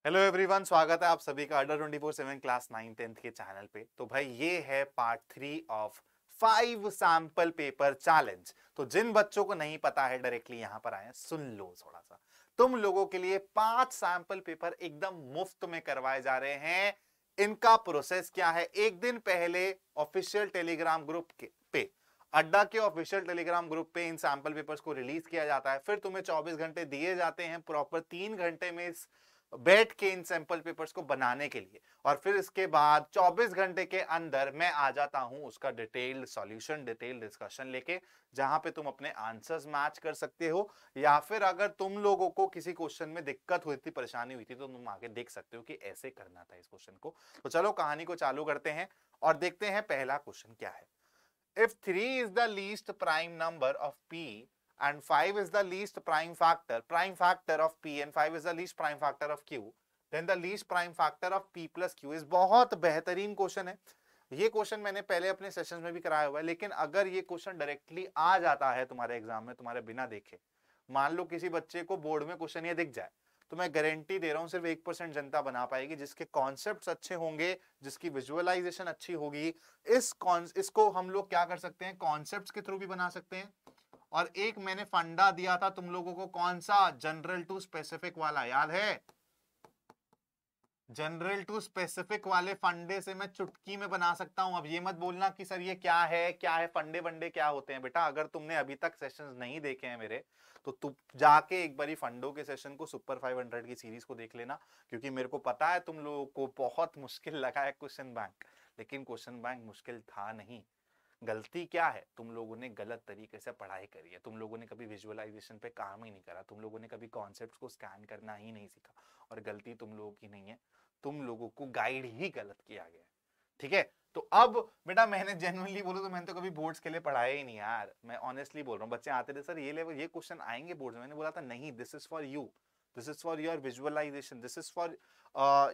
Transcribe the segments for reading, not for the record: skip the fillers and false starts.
Hello everyone, स्वागत है आप सभी का अंडर 24/7 क्लास 9-10 के चैनल पे। तो भाई ये है part 3 of 5 sample paper challenge. तो जिन बच्चों को नहीं पता है डायरेक्टली यहां पर आए, सुन लो थोड़ा सा। तुम लोगों के लिए 5 सैंपल पेपर एकदम मुफ्त में करवाए जा रहे हैं। इनका प्रोसेस क्या है? एक दिन पहले ऑफिशियल टेलीग्राम ग्रुप पे, अड्डा के ऑफिशियल टेलीग्राम ग्रुप पे इन सैंपल पेपर्स को रिलीज किया जाता है। फिर तुम्हें 24 घंटे दिए जाते हैं, प्रॉपर 3 घंटे में बैठ के इन सैंपल पेपर्स को बनाने के लिए। और फिर इसके बाद 24 घंटे के अंदर मैं आ जाता हूं उसका डिटेल्ड सॉल्यूशन, डिटेल्ड डिस्कशन लेके, जहां पे तुम अपने आंसर्स मैच कर सकते हो। या फिर अगर तुम लोगों को किसी क्वेश्चन में दिक्कत हुई थी, परेशानी हुई थी, तो तुम आगे देख सकते हो कि ऐसे करना था इस क्वेश्चन को। तो चलो कहानी को चालू करते हैं और देखते हैं पहला क्वेश्चन क्या है। If 3 is the least prime number of P and 5 is the least prime factor of P and 5 is the least prime factor of Q, then the least prime factor of P plus Q is बहुत बेहतरीन question है। ये question मैंने पहले अपने sessions में भी कराया हुआ है, लेकिन अगर ये क्वेश्चन डायरेक्टली आ जाता है तुम्हारे एग्जाम में, तुम्हारे बिना देखे, मान लो किसी बच्चे को बोर्ड में क्वेश्चन ये दिख जाए, तो मैं गारंटी दे रहा हूं सिर्फ 1% जनता बना पाएगी, जिसके कॉन्सेप्ट्स अच्छे होंगे, जिसकी विजुअलाइजेशन अच्छी होगी। इसको हम लोग क्या कर सकते हैं, कॉन्सेप्ट्स के थ्रू भी बना सकते हैं। और एक मैंने फंडा दिया था तुम लोगों को, कौन सा? जनरल टू स्पेसिफिक वाला, याद है? जनरल टू स्पेसिफिक वाले फंडे से मैं चुटकी में बना सकता हूं। अब ये मत बोलना कि सर ये क्या है, क्या है फंडे वंडे क्या होते हैं। बेटा अगर तुमने अभी तक सेशंस नहीं देखे हैं मेरे, तो तुम जाके एक बारी फंडों के सेशन को, सुपर 500 की सीरीज को देख लेना। क्योंकि मेरे को पता है तुम लोगों को बहुत मुश्किल लगा है क्वेश्चन बैंक, लेकिन क्वेश्चन बैंक मुश्किल था नहीं। गलती क्या है? तुम लोगों ने गलत तरीके से पढ़ाई करी है। तुम लोगों ने कभी विजुअलाइजेशन पे काम ही नहीं करा, तुम लोगों ने कभी कॉन्सेप्ट्स को स्कैन करना ही नहीं सीखा। और गलती तुम लोगों की नहीं है, तुम लोगों को गाइड ही गलत किया गया है। ठीक है? तो अब बेटा मैंने जेन्युइनली बोलूं तो मैंने तो कभी बोर्ड्स के लिए पढ़ाया ही नहीं यार। मैं ऑनेस्टली बोल रहा हूँ, बच्चे आते थे सर ये लेवल ये क्वेश्चन आएंगे बोर्ड में, मैंने बोला था नहीं, this is for you, this is for your visualisation, this is for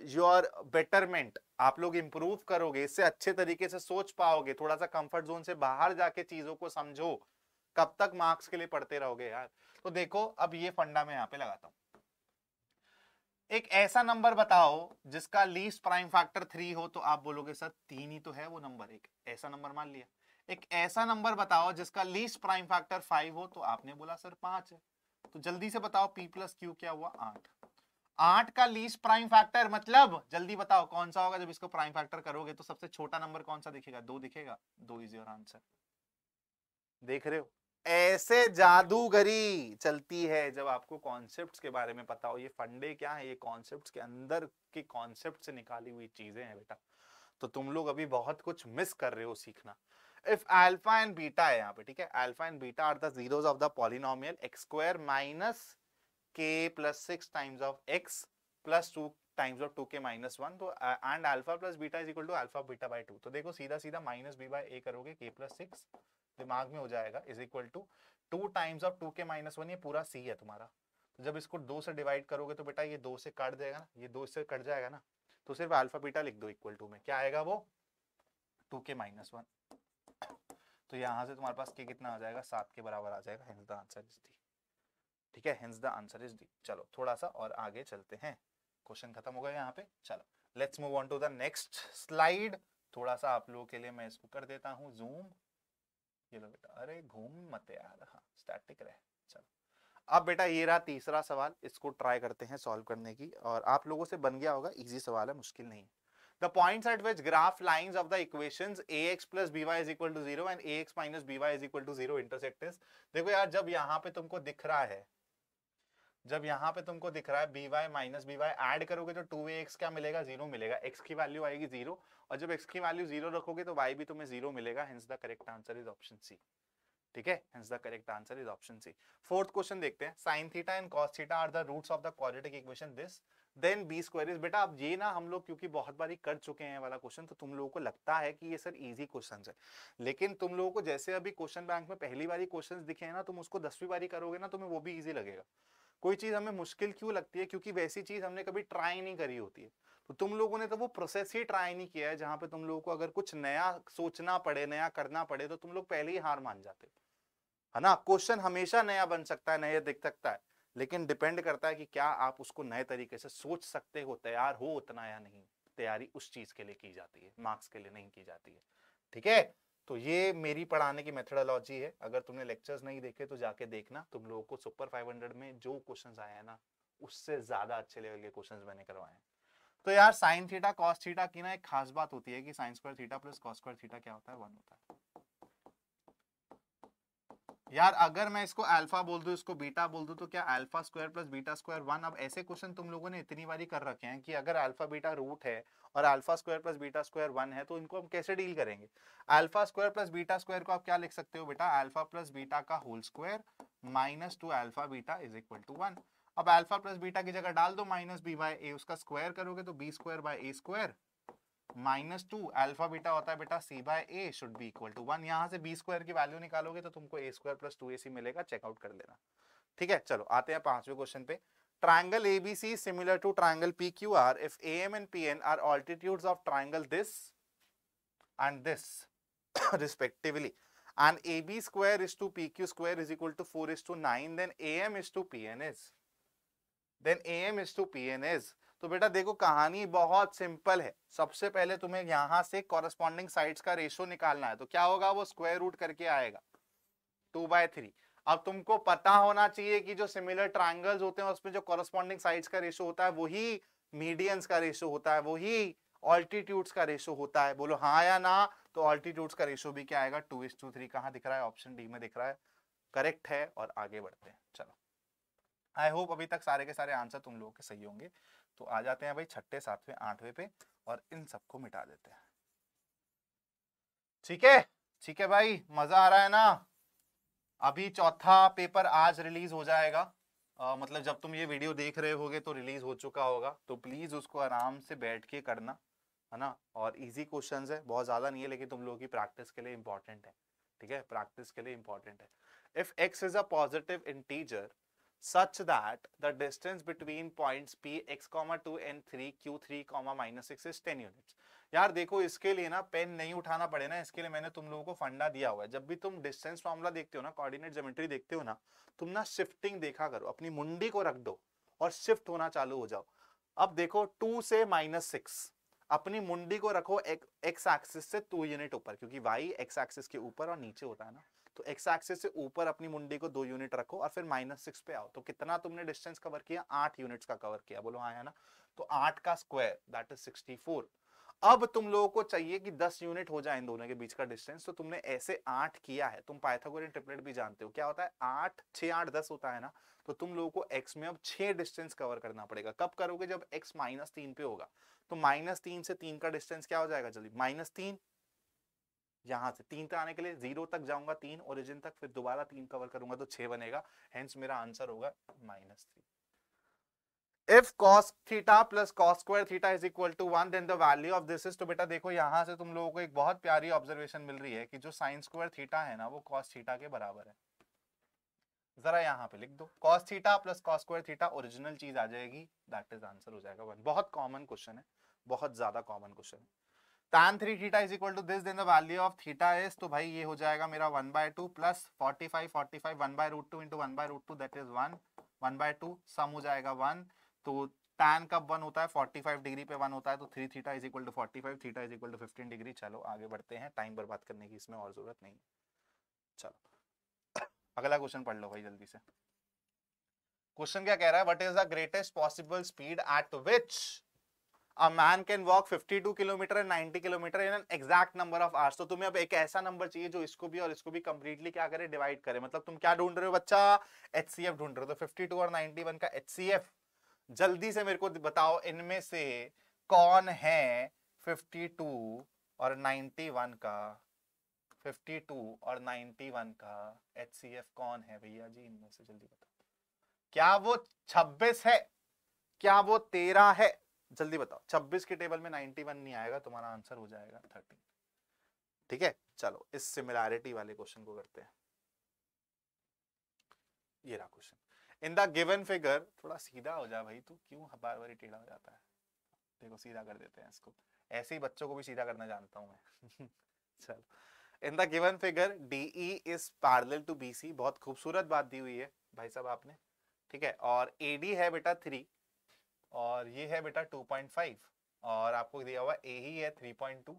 your betterment. आप लोग इंप्रूव करोगे, इससे अच्छे तरीके से सोच पाओगे, थोड़ा सा कंफर्ट जोन से बाहर जाके चीजों को समझो। कब तक मार्क्स के लिए पढ़ते रहोगे यार? तो देखो अब ये फंडा मैं यहाँ पे लगाता हूँ। एक ऐसा नंबर बताओ जिसका लीस्ट प्राइम फैक्टर 3 हो, तो आप बोलोगे सर 3 ही तो है वो नंबर, एक ऐसा नंबर मान लिया। एक ऐसा नंबर बताओ जिसका लीस्ट प्राइम फैक्टर 5 हो, तो आपने बोला सर 5 है। तो जल्दी से बताओ P प्लस क्यू क्या हुआ? 8। 8 का लीस्ट प्राइम फैक्टर मतलब जल्दी बताओ कौन सा होगा? जब इसको प्राइम फैक्टर करोगे तो सबसे छोटा नंबर कौन सा दिखेगा? 2 दिखेगा। 2 इज योर आंसर। देख रहे हो? ऐसे जादूगरी चलती है जब आपको कॉन्सेप्ट्स के बारे में पता हो। ये फंडे क्या है? ये कॉन्सेप्ट्स के अंदर के कॉन्सेप्ट से निकाली हुई चीजें हैं बेटा। तो तुम लोग अभी बहुत कुछ मिस कर रहे हो सीखना। इफ अल्फा एंड बीटा है यहाँ पे, ठीक है, alpha and beta are the zeros of the polynomial x square minus k plus 6 times of x plus 2 times of 2k minus 1, तो and alpha plus beta is equal to alpha beta by 2। तो देखो सीधा सीधा minus B bye ए करोगे, k plus 6 दिमाग में हो जाएगा, is equal to 2 times of 2k minus 1। ये पूरा c है तुम्हारा। तो जब इसको 2 से डिवाइड करोगे तो बेटा ये 2 से कट जाएगा ना, ये 2 से कट जाएगा ना, तो सिर्फ अल्फा बीटा लिख दो इक्वल टू में, क्या आएगा वो? 2k minus 1। तो यहां से तुम्हारे पास k कितना आ जाएगा? 7 के बराबर आ जाएगा। Hence the answer is D. ठीक है, hence the answer is D. चलो थोड़ा सा और आगे चलते हैं, क्वेश्चन खत्म हो गया यहाँ पे। चलो let's move on to the next slide. थोड़ा सा आप लोगों के लिए मैं इसको कर देता हूँ जूम। ये लो बेटा, अरे घूम मत यार, हाँ स्टैटिक रहे। चलो अब बेटा ये रहा तीसरा सवाल, इसको ट्राई करते हैं सॉल्व करने की। और आप लोगों से बन गया होगा, इजी सवाल है, मुश्किल नहीं है। The points at which graph lines of the equations ax plus by is equal to 0 and ax minus by is equal to 0 intersect is। देखो यार, जब यहाँ पे तुमको दिख रहा है, जब यहाँ पे तुमको दिख रहा है B Y minus B Y, add करोगे तो 2ax क्या मिलेगा? 0 मिलेगा। x की वैल्यू आएगी 0, और जब x की वैल्यू 0 रखोगे तो y भी तुम्हें 0 मिलेगा। Hence the correct answer is option C. ठीक है, hence the correct answer is option C. Fourth question देखते हैं। sin theta and cos theta are the roots of the quadratic equation this then B square is. बेटा अब ये ना हम लोग क्योंकि बहुत बारी कर चुके हैं वाला क्वेश्चन, तो तुम लोगों को लगता है कि ये सर इजी क्वेश्चन है, लेकिन तुम लोगों को जैसे अभी क्वेश्चन बैंक में पहली बारी क्वेश्चन दिखे हैं ना, तुम उसको 10वीं बारी करोगे ना, तुम्हें वो भी इजी लगेगा। कोई चीज हमें मुश्किल क्यों लगती है? क्योंकि वैसी चीज हमने कभी ट्राई नहीं करी होती है। तो तुम लोगों ने तो वो प्रोसेस ही ट्राई नहीं किया है, जहां पे तुम लोगों को अगर कुछ नया सोचना पड़े, नया करना पड़े, तो तुम लोग पहले ही हार मान जाते हो, है ना। क्वेश्चन हमेशा नया बन सकता है, नया दिख सकता है, लेकिन डिपेंड करता है कि क्या आप उसको नए तरीके से सोच सकते हो, तैयार हो उतना या नहीं। तैयारी उस चीज के लिए की जाती है, मार्क्स के लिए नहीं की जाती है। ठीक है, तो ये मेरी पढ़ाने की मेथोडोलॉजी है। अगर तुमने लेक्चर्स नहीं देखे तो जाके देखना, तुम लोगों को सुपर 500 में जो क्वेश्चंस आए हैं ना, उससे ज्यादा अच्छे लेवल के क्वेश्चंस मैंने करवाए हैं। तो यार साइन थीटा कॉस थीटा की ना एक खास बात होती है कि sine square theta plus cos square theta क्या होता है, 1 होता है। यार अगर मैं इसको अल्फा बोल दूं, इसको बीटा बोल दूं, तो क्या alpha square plus beta square 1? अब ऐसे क्वेश्चन तुम लोगों ने इतनी बारी कर रखे हैं कि अगर अल्फा बीटा रूट है और alpha square plus beta square 1 है, तो इनको हम कैसे डील करेंगे? Alpha square plus beta square को आप क्या लिख सकते हो बेटा? अल्फा प्लस बीटा का whole square minus 2 alpha beta is equal to 1। अब अल्फा प्लस बीटा की जगह डाल दो माइनस बी बाय ए, उसका स्क्वायर करोगे तो b square by a square minus 2 alpha beta होता है बेटा c by a should be equal to 1। यहां से बी स्क्वायर की वैल्यू निकालोगे तो तुमको ए स्क्वायर प्लस 2ac मिलेगा, चेकआउट कर लेना। ठीक है, चलो आते हैं पांचवें क्वेश्चन पे। Triangle ABC similar to triangle PQR if AM and PN are altitudes of triangle this and this respectively, and AB square is to PQ square is equal to 4:9, then AM is to PN is तो बेटा देखो कहानी बहुत simple है। सबसे पहले तुम्हें यहां से कॉरेस्पॉन्डिंग साइड्स का रेशो निकालना है, तो क्या होगा, वो स्क्वायर रूट करके आएगा 2/3। अब तुमको पता होना चाहिए कि जो सिमिलर ट्रायंगल्स होते हैं उसमें जो कॉरेस्पॉन्डिंग साइड्स का रेशो होता है वही मीडियंस का रेशो होता है, वही ऑल्टीट्यूड्स का रेशो होता है। बोलो हाँ या ना? तो ऑल्टीट्यूड्स का रेशो भी क्या आएगा, 2:3। कहां दिख रहा है? ऑप्शन डी में दिख रहा है, करेक्ट है। और आगे बढ़ते हैं, चलो। आई होप अभी तक सारे के सारे आंसर तुम लोगों के सही होंगे। तो आ जाते हैं भाई छठे, सातवें, आठवें पे और इन सबको मिटा देते हैं। ठीक है, ठीक है भाई, मजा आ रहा है ना? अभी चौथा पेपर आज रिलीज हो जाएगा, मतलब जब तुम ये वीडियो देख रहे होगे तो रिलीज हो चुका होगा। तो प्लीज उसको आराम से बैठ के करना, है ना? और इजी क्वेश्चंस है, बहुत ज्यादा नहीं है, लेकिन तुम लोगों की प्रैक्टिस के लिए इंपॉर्टेंट है। ठीक है, प्रैक्टिस के लिए इंपॉर्टेंट है। If x is a positive integer such that the distance between points p x, 2 and 3 q3, -6 is 10 units। यार देखो इसके लिए ना पेन नहीं उठाना पड़े ना, इसके लिए मैंने तुम लोगों को फंडा दिया हुआ है। जब भी तुम डिस्टेंस फॉर्मूला देखते हो ना, कोऑर्डिनेट ज्योमेट्री देखते हो ना, तुम ना शिफ्टिंग देखा करो, अपनी मुंडी को रख दो और शिफ्ट होना चालू हो जाओ। अब देखो 2 से -6, अपनी मुंडी को रखो एक्स एक्सिस से 2 यूनिट ऊपर, क्योंकि y एक्स एक्सिस के ऊपर और नीचे होता है ना। तो एक्स एक्सिस से ऊपर अपनी मुंडी को 2 यूनिट रखो और फिर -6 पे आओ। तो कितना तुमने डिस्टेंस कवर किया? 8 यूनिट्स का कवर किया। बोलो हाँ है ना? तो 8 का स्क्वायर दैट इज 64। अब तुम लोगों को चाहिए कि 10 यूनिट हो जाए इन दोनों के बीच का डिस्टेंस। तो तुमने ऐसे 8 किया है, तुम पाइथागोरियन ट्रिपलेट भी जानते हो, क्या होता है 8 6 8 10 होता है ना। तो तुम लोगों को x में अब 6 डिस्टेंस कवर करना पड़ेगा। कब करोगे? जब x -3 पे होगा। तो -3 से 3 का डिस्टेंस क्या हो जाएगा? जल्दी, -3, यहां से 3 तक आने के लिए 0 तक जाऊंगा, 3 ओरिजिन तक, फिर दोबारा 3 कवर करूंगा तो 6 बनेगा। हेंस मेरा आंसर होगा -3। If cos theta plus cos square theta is equal to 1, then the value of this is। तो बेटा देखो यहां से तुम लोगों को एक बहुत प्यारी ऑब्जर्वेशन मिल रही है कि जो sin स्क्वायर थीटा है ना, वो cos थीटा के बराबर है। जरा यहाँ पे लिख दो, cos theta plus cos square theta, original चीज आ जाएगी, दैट इज आंसर हो जाएगा 1। बहुत कॉमन क्वेश्चन है, बहुत ज्यादा कॉमन क्वेश्चन है। tan 3 theta is equal to this, then the value of theta is, तो भाई ये हो जाएगा मेरा 1/2 plus 45 1/√2 into 1/√2 that is 1 1/2, sum हो जाएगा 1। तो tan कब 1 होता है? 45 डिग्री पे 1 होता है। तो 3 theta is equal to 45, theta is equal to 15 degree. चलो आगे बढ़ते हैं, टाइम बर्बाद करने की इसमें और जरूरत नहीं। चलो अगला क्वेश्चन पढ़ लो भाई जल्दी से। क्वेश्चन क्या कह रहा है? What is the greatest possible speed at which a man can walk 52 kilometre and 90 kilometre in an exact number of hours। तो तुम्हें अब एक ऐसा नंबर चाहिए जो इसको भी और इसको भी कंप्लीटली क्या करे? डिवाइड करे। मतलब तुम क्या ढूंढ रहे हो बच्चा? HCF ढूंढ रहे हो। तो 52 और 91 का HCF जल्दी से मेरे को बताओ, इनमें से कौन है 52 और 91 का? 52 और 91 का HCF कौन है भैया जी? इनमें से जल्दी बताओ। क्या वो 26 है? क्या वो 13 है? जल्दी बताओ। 26 के टेबल में 91 नहीं आएगा, तुम्हारा आंसर हो जाएगा 13। ठीक है, चलो इस सिमिलैरिटी वाले क्वेश्चन को करते हैं। ये रहा question. In the given figure, थोड़ा सीधा हो जा भाई, तू क्यों बार बार टेढ़ा हो जाता है? देखो सीधा कर देते हैं इसको, ऐसे ही बच्चों को भी सीधा करना जानता हूं मैं। चलो, in the given figure DE is parallel to BC। बहुत खूबसूरत बात दी हुई है भाई साहब आपने। ठीक है, और AD है बेटा 3 और ये है बेटा 2.5 और आपको दिया हुआ ए ही है 3.2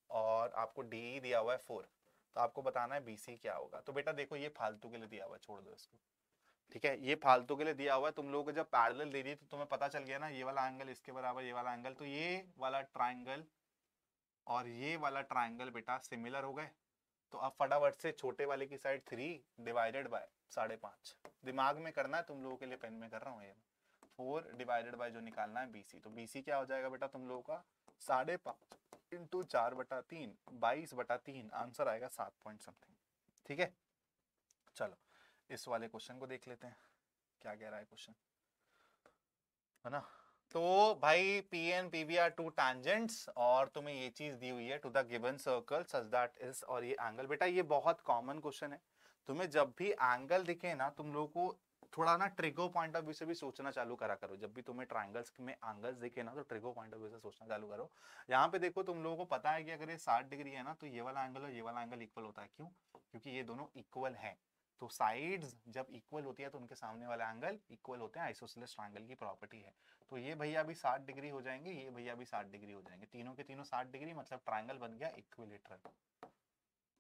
और आपको डी दिया हुआ है 4। तो आपको बताना है BC क्या होगा। तो बेटा देखो ये फालतू के लिए दिया हुआ है, छोड़ दो इसको, ठीक है, ये फालतू के लिए दिया हुआ है। तुम लोगों को जब पैरेलल दे दी तो तुम्हें पता चल गया ना, ये वाला एंगल इसके बराबर, ये वाला एंगल, तो ये वाला ट्राइंगल और ये वाला ट्राइंगल बेटा सिमिलर हो गए। तो अब फटाफट से छोटे वाले की साइड 3 डिवाइडेड बाय 5.5, दिमाग में करना है तुम लोगों के लिए, पेन में कर रहा हूँ ये 4 डिवाइडेड बाय जो निकालना है BC। तो BC क्या हो जाएगा बेटा तुम लोगों का 5.5 इंटू 4/3 22/3, आंसर आएगा 7 पॉइंट समथिंग। ठीक है, चलो इस वाले क्वेश्चन को देख लेते हैं क्या कह रहा है क्वेश्चन, है ना। तो भाई PN PB are two tangents और तुम्हें ये चीज दी हुई है to the given circle such that is, और ये एंगल बेटा ये बहुत कॉमन क्वेश्चन है। तुम्हें जब भी एंगल दिखे ना तुम लोगों को थोड़ा ना ट्रिगो पॉइंट ऑफ व्यू से भी सोचना चालू करा करो। जब भी तुम्हें ट्राइंगल्स में एंगल्स दिखे ना तो ट्रिगो पॉइंट ऑफ व्यू से सोचना चालू करो। यहाँ पे देखो तुम लोगों को पता है कि अगर ये 60 डिग्री है ना तो ये वाला एंगल और ये वाला एंगल इक्वल होता है। क्यों? क्योंकि ये दोनों इक्वल हैं। तो साइड्स जब इक्वल होती है तो उनके सामने वाला एंगल इक्वल होते हैं, आइसोसेलेस ट्रायंगल की प्रॉपर्टी है। तो ये भैया भी 60 डिग्री हो जाएंगे, ये भैया भी 60 डिग्री हो जाएंगे, तीनों के तीनों 60 डिग्री, मतलब ट्रायंगल बन गया इक्विलेटरल।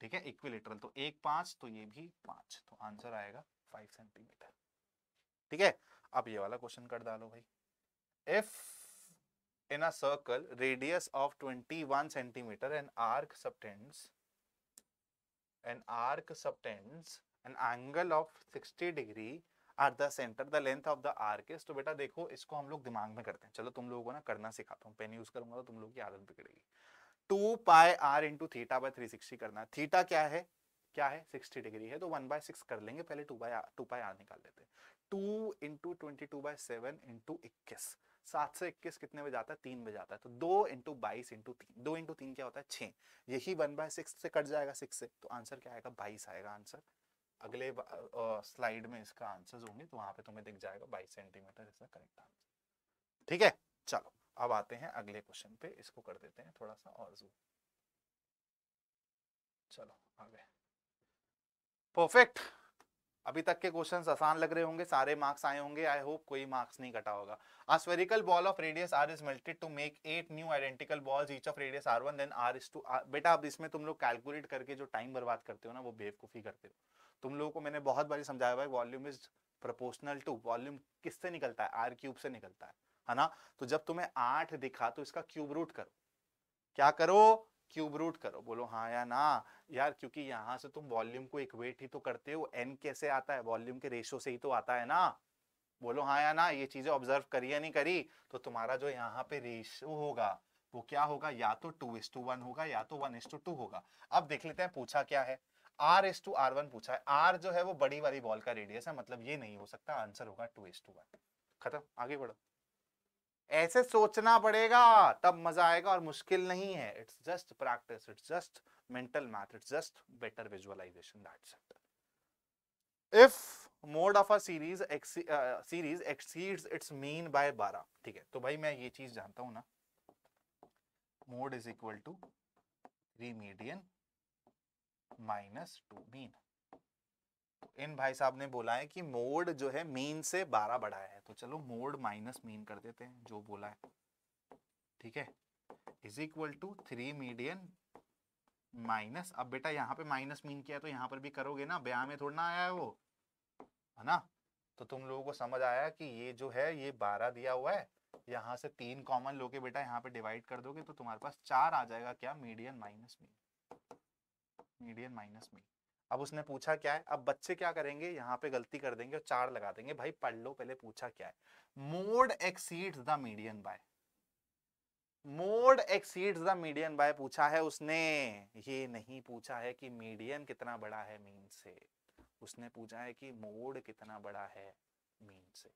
ठीक है, इक्विलेटरल, तो एक 5 तो ये भी 5, तो आंसर आएगा 5 सेंटीमीटर। ठीक है, अब ये वाला क्वेश्चन कर डालो भाई। If in a circle radius of 21 centimeter an arc subtends an angle of 60 degree at the center, the length of the arc is। तो बेटा देखो इसको हम लोग दिमाग में करते हैं, चलो तुम लोगों को ना करना सिखाता हूँ, पेन यूज करूंगा तो तुम लोग की आदत बिगड़ेगी। 2 पाई r इंटू थीटा बाय 360 करना है। थीटा क्या है, क्या है 60 डिग्री है, तो 1/6 कर लेंगे पहले, 2 पाई r निकाल लेते हैं। 2 इंटू 22/7 इंटू 21, 7 से 21 कितने बजे आता है, 3 बजे आता है, तो 2 इंटू 22 इंटू 3, 2 इंटू 3 क्या होता है 6, यही 1/6 से कट जाएगा 6 से, तो आंसर क्या आएगा 22 आएगा आंसर। अगले स्लाइड में इसका आंसर होंगे तो वहां पे तुम्हें दिख जाएगा 22 सेंटीमीटर इसका करेक्ट आंसर। ठीक है, चलो अब आते हैं अगले क्वेश्चन पे, इसको कर देते हैं थोड़ा सा और जूम। चलो आगे, परफेक्ट। अभी तक के क्वेश्चंस आसान लग रहे होंगे, सारे मार्क्स आए होंगे, आई होप कोई मार्क्स नहीं कटा होगा। A spherical ball of radius r is melted to make 8 new identical balls each of radius r1 then r is to r। बेटा अब इसमें तुम लोग कैलकुलेट करके जो टाइम बर्बाद करते हो ना वो बेवकूफी करते हो। तुम लोगों को मैंने बहुत बार समझाया हुआ है volume is proportional to, volume किससे निकलता है, आर क्यूब से निकलता है ना। तो जब तुम्हें 8 दिखा तो इसका क्यूब रूट करो, क्या करो, क्यूब रूट करो। बोलो हाँ या ना यार, क्योंकि यहां से तुम वॉल्यूम को इक्वेट ही तो करते हो, एन कैसे आता है, वॉल्यूम के रेशियो से ही तो आता है ना। बोलो हाँ या ना, ये चीजें ऑब्जर्व करी या नहीं करी। तो तुम्हारा जो यहाँ पे रेशियो होगा वो क्या होगा, या तो 2:1 होगा या तो 1:2 होगा। अब देख लेते हैं पूछा क्या है, r:r1 पूछा है। r जो है वो बड़ी वाली बॉल का रेडियस है, मतलब ये नहीं हो सकता, आंसर होगा 2:1। खत्म, आगे बढ़ो। ऐसे सोचना पड़ेगा तब मजा आएगा, और मुश्किल नहीं है, it's just practice, it's just mental math, it's just better visualisation, that's it. If mode of a series exceeds its mean by 12। ठीक है, तो भाई मैं ये चीज जानता हूं ना, mode is equal to 3 median minus 2 mean. तो इन भाई साहब ने बोला है कि मोड जो है मीन से 12 बड़ा है, तो चलो मोड माइनस मीन कर देते हैं जो बोला है। ठीक है, is equal to 3 median minus, अब बेटा यहाँ पे माइनस मीन किया तो यहाँ पर भी करोगे ना, बयान में थोड़ा ना आया है वो, है ना। तो तुम लोगों को समझ आया कि ये जो है ये 12 दिया हुआ है, यहाँ से 3 कॉमन लोगे बेटा, यहाँ पे डिवाइड कर दोगे तो तुम्हारे पास 4 आ जाएगा, क्या, median minus mean, median minus mean. अब उसने पूछा क्या है, अब बच्चे क्या करेंगे, यहाँ पे गलती कर देंगे और 4 लगा देंगे। भाई पढ़ लो पहले पूछा क्या है, mode exceeds the median by, mode exceeds the median by पूछा है उसने, ये नहीं पूछा है कि मीडियन कितना बड़ा है मीन से, उसने पूछा है कि मोड कितना बड़ा है मीन से।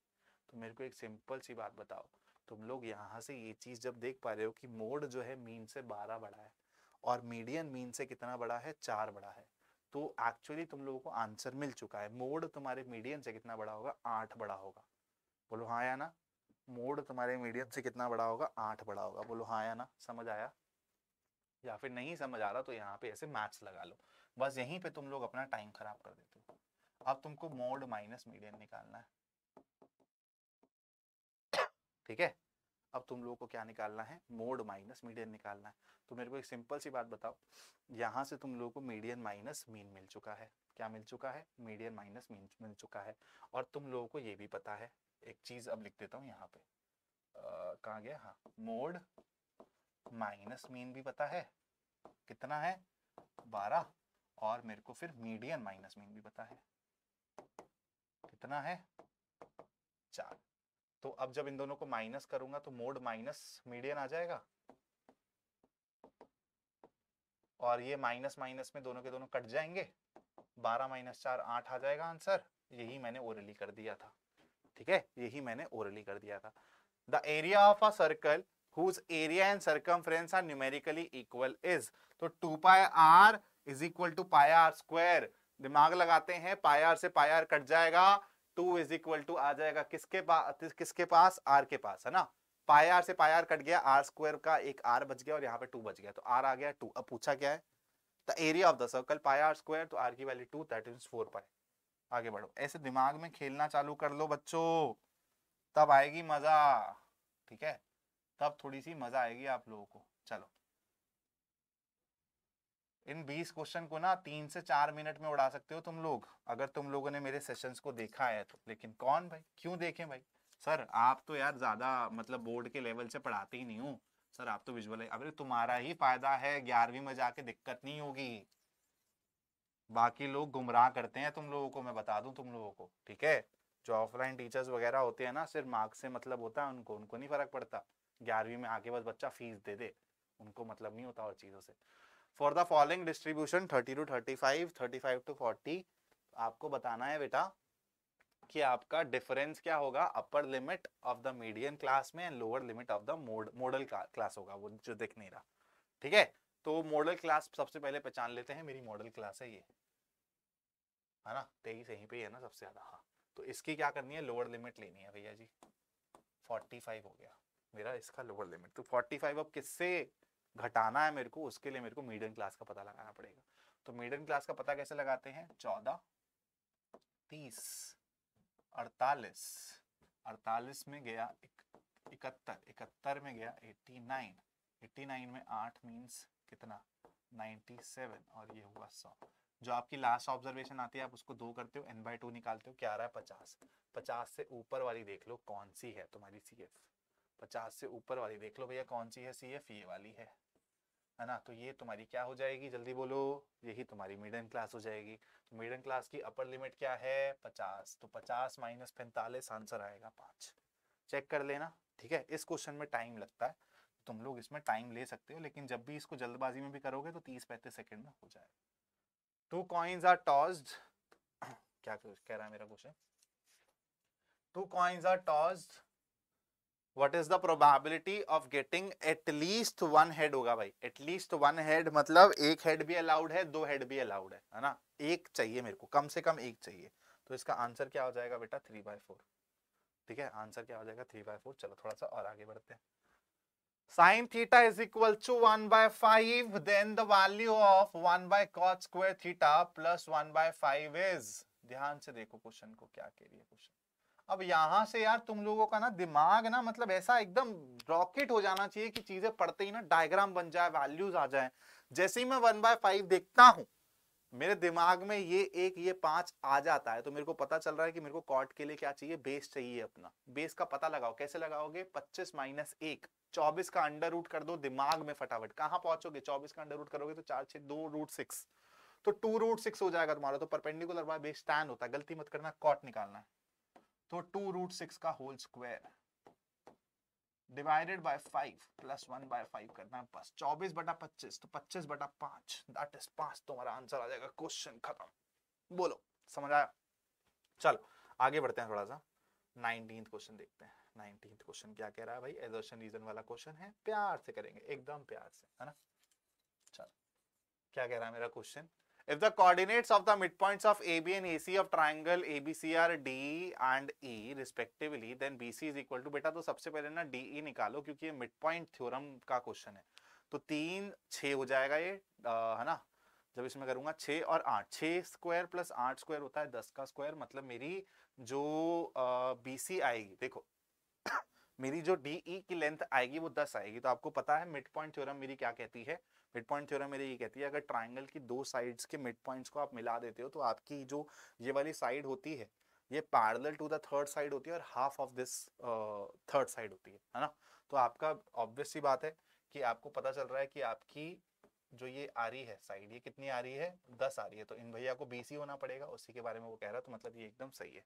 तो मेरे को एक सिंपल सी बात बताओ, तुम लोग यहाँ से ये चीज जब देख पा रहे हो कि मोड जो है मीन से 12 बड़ा है और मीडियन मीन से कितना बड़ा है, 4 बड़ा है, तो एक्चुअली तुम लोगों को आंसर मिल चुका है। मोड तुम्हारे मीडियन से कितना बड़ा होगा, 8 बड़ा होगा। बोलो हाँ या ना, मोड तुम्हारे मीडियन से कितना बड़ा होगा, 8 बड़ा होगा। बोलो हाँ या ना, समझ आया? या फिर नहीं समझ आ रहा तो यहाँ पे ऐसे मैथ्स लगा लो, बस यहीं पे तुम लोग अपना टाइम खराब कर देते हो। अब तुमको मोड माइनस मीडियन निकालना है। ठीक है, अब तुम लोगों को क्या निकालना है, मोड माइनस मीडियन निकालना है। तो मेरे को एक सिंपल सी बात बताओ, यहाँ से तुम लोगों को मीडियन माइनस मीन मिल चुका है, क्या मिल चुका है, मीडियन माइनस मीन मिल चुका है। और तुम लोगों को ये भी पता है, एक चीज अब लिख देता हूँ यहाँ पे, कहाँ गया, हाँ, मोड माइनस मीन भी पता है कितना है 12, और मेरे को फिर मीडियन माइनस मीन भी पता है कितना है 4। तो अब जब इन दोनों को माइनस करूंगा तो मोड माइनस मीडियन आ जाएगा, और ये माइनस माइनस में दोनों के दोनों कट जाएंगे, 12 माइनस 4 8 आ जाएगा आंसर। यही मैंने ओरली कर दिया था, ठीक है, यही मैंने ओरली कर दिया था। The area of a circle whose area and circumference are numerically equal is, तो 2 पाई r is equal to pi r square, दिमाग लगाते हैं, पाई r से पाई r कट जाएगा, 2 is equal to आ जाएगा किसके पास r के पास, है ना, पाई r से पाई r कट गया, r स्क्वायर का एक r बच गया और यहाँ पे 2 बच गया, तो r आ गया 2। अब पूछा क्या है, the area of the circle pi r square, तो r की वैल्यू 2, दैट इज 4 पाई। आगे बढ़ो, ऐसे दिमाग में खेलना चालू कर लो बच्चों, तब आएगी मजा, ठीक है, तब थोड़ी सी मजा आएगी आप लोगों को। चलो, इन 20 क्वेश्चन को ना 3 से 4 मिनट में उड़ा सकते हो तुम लोग, अगर तुम लोगों ने मेरे सेशंस को देखा है तो। लेकिन कौन भाई, क्यों देखें भाई, सर आप तो यार ज्यादा मतलब बोर्ड के लेवल से पढ़ाते ही नहीं हो सर, आप तो विजुअल है। अरे तुम्हारा ही फायदा है, 11वीं में जाके दिक्कत नहीं होगी, बाकी लोग गुमराह करते हैं तुम लोगों को, मैं बता दूं तुम लोगों को, ठीक है। जो ऑफलाइन टीचर्स वगैरह होते हैं ना, सिर्फ मार्क्स से मतलब होता है उनको नहीं फर्क पड़ता, 11वीं में आके बस बच्चा फीस दे दे, उनको मतलब नहीं होता और चीजों से। For the following distribution 30 to 35, 35 to 40, आपको बताना है बेटा कि आपका डिफरेंस क्या होगा, upper limit of the median class में and lower limit of the modal class होगा, वो जो दिख नहीं रहा, ठीक है। तो मॉडल क्लास सबसे पहले पहचान लेते हैं, मेरी मॉडल क्लास है ये, है ना, 23 यहीं पे है ना सबसे ज्यादा, हाँ। तो इसकी क्या करनी है, लोअर लिमिट लेनी है भैया जी, 45 हो गया मेरा इसका लोअर लिमिट। तो 45 अब किससे घटाना है मेरे को, उसके लिए मेरे को मीडियन क्लास का पता लगाना पड़ेगा। तो मीडियन क्लास का पता कैसे लगाते हैं, 14, 30, 48, 48 में गया 71, 71 में गया 89, 89 में 8 मीन्स कितना 97, और ये हुआ 100। जो आपकी लास्ट ऑब्जर्वेशन आती है आप उसको 2 करते हो, n/2 निकालते हो, क्या आ रहा है 50। 50 से ऊपर वाली देख लो कौन सी है तुम्हारी CF, 50 से ऊपर वाली देख लो भैया कौन सी है CF, ये वाली है ना। तो ये तुम्हारी क्या हो जाएगी, जल्दी बोलो, यही तुम्हारी मिडिल क्लास हो जाएगी। तो मिडिल क्लास की अपर लिमिट क्या है 50, तो 50 माइनस 45 आंसर आएगा 5। चेक कर लेना, ठीक है। इस क्वेश्चन में टाइम लगता है, तुम लोग इसमें टाइम ले सकते हो, लेकिन जब भी इसको जल्दबाजी में भी करोगे तो 30-35 सेकंड में हो जाएगा। 2 coins are tossed, क्या कह रहा है मेरा question, 2 coins are tossed, what is the probability of getting at least one head होगा भाई, at least one head मतलब एक हेड भी अलाउड है, 2 हेड भी अलाउड है ना, एक चाहिए मेरे को, कम से कम एक चाहिए। तो इसका आंसर क्या हो जाएगा बेटा 3/4, ठीक है, आंसर क्या हो जाएगा 3/4। चलो थोड़ा सा और आगे बढ़ते हैं। Sin theta is equal to 1/5, then the value of 1/cot square theta plus 1/5 is, ध्यान से देखो क्वेश्चन को, क्या कह रही है क्वेश्चन। अब यहां से यार तुम लोगों का ना दिमाग ना मतलब ऐसा एकदम रॉकेट हो जाना चाहिए कि चीजें पढ़ते ही ना डायग्राम बन जाए, वैल्यूज आ जाए। जैसे ही मैं 1/5 देखता हूं मेरे दिमाग में ये 5 आ जाता है, तो मेरे को पता चल रहा है कि मेरे को कॉट के लिए क्या चाहिए, बेस चाहिए अपना। बेस का पता लगाओ, कैसे लगाओगे, 25 माइनस 1, 24 का अंडर रूट कर दो दिमाग में फटाफट, कहां पहुंचोगे, 24 का अंडर रूट करोगे तो 4 6 2√6, तो 2√6 हो जाएगा तुम्हारा। तो परपेंडिकुलर बाय बेस tan होता है, गलती मत करना, कॉट निकालना है। तो 2√6 का whole square divided by 5 plus 1/5 करना है बस, 24/25, तो 25/5, दैट इज 5, तुम्हारा आंसर आ जाएगा, क्वेश्चन खत्म। बोलो समझ आया। चलो आगे बढ़ते हैं थोड़ा सा, 19th क्वेश्चन देखते हैं। 19th क्वेश्चन क्या कह रहा है भाई, एजर्शन रीजन वाला क्वेश्चन है, प्यार से करेंगे, एकदम प्यार से, है ना। चलो क्या कह रहा है मेरा question, if the coordinates of the midpoints of AB and AC of triangle ABC are D and E respectively, then BC is equal to, बेटा तो सबसे पहले ना DE निकालो क्योंकि ये midpoint थ्योरम का क्वेश्चन है। तो 3 6 हो जाएगा ये, है ना, जब इसमें करूंगा 6 और 8, 6 स्क्वायर प्लस 8 स्क्वायर होता है 10 का स्क्वायर, मतलब मेरी जो BC आएगी, देखो मेरी जो DE की लेंथ आएगी वो 10 आएगी। तो आपको पता है मिड पॉइंट थ्योरम मेरी क्या कहती है, मिड पॉइंट थ्योरम मेरी ये कहती है अगर ट्राइंगल की दो साइड्स के मिड पॉइंट्स को आप मिला देते हो तो आपकी जो ये वाली साइड होती है ये parallel to the third side होती है और half of this third side होती है ना। तो आपका ऑब्वियस सी बात है कि आपको पता चल रहा है कि आपकी जो ये आ रही है साइड ये कितनी आ रही है, 10 आ रही है। तो इन भैया को BC होना पड़ेगा, उसी के बारे में वो कह रहा है। तो मतलब ये एकदम सही है।